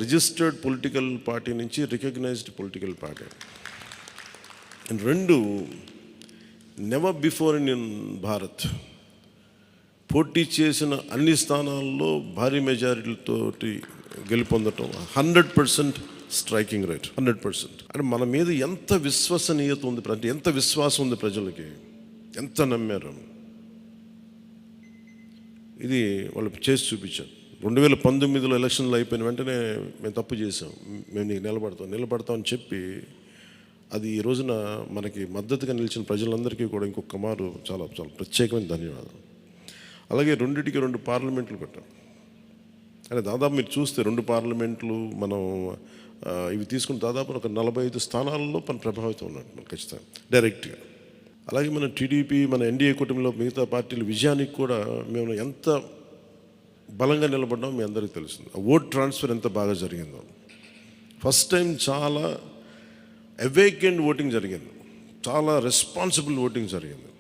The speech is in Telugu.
రిజిస్టర్డ్ పొలిటికల్ పార్టీ నుంచి రికగ్నైజ్డ్ పొలిటికల్ పార్టీ. అండ్ రెండు, నెవర్ బిఫోర్ ఇన్ భారత్ పోటీ చేసిన అన్ని స్థానాల్లో భారీ మెజారిటీలతోటి గెలుపొందటం, 100% స్ట్రైకింగ్ రేట్, 100%. అంటే మన మీద ఎంత విశ్వసనీయత ఉంది, అంటే ఎంత విశ్వాసం ఉంది ప్రజలకి, ఎంత నమ్మారు. ఇది వాళ్ళు చేసి చూపించారు. 2019లో ఎలక్షన్లు అయిపోయిన వెంటనే మేము తప్పు చేసాం, మేము నీకు నిలబడతామని చెప్పి అది ఈ రోజున మనకి మద్దతుగా నిలిచిన ప్రజలందరికీ కూడా ఇంకొక మారు చాలా చాలా ప్రత్యేకమైన ధన్యవాదాలు. అలాగే 2 పార్లమెంట్లు పెట్టాం. అంటే దాదాపు మీరు చూస్తే 2 పార్లమెంట్లు మనం ఇవి తీసుకుని దాదాపు ఒక 45 స్థానాల్లో మనం ప్రభావితం ఉన్నట్టు ఖచ్చితంగా డైరెక్ట్గా. అలాగే మన టీడీపీ, మన ఎన్డీఏ కూటమిలో మిగతా పార్టీల విజయానికి కూడా మేము ఎంత బలంగా నిలబడ్డామో మీ అందరికీ తెలుస్తుంది. ఓట్ ట్రాన్స్ఫర్ ఎంత బాగా జరిగిందో. ఫస్ట్ టైం చాలా అవేకెండ్ ఓటింగ్ జరిగింది, చాలా రెస్పాన్సిబుల్ ఓటింగ్ జరిగింది.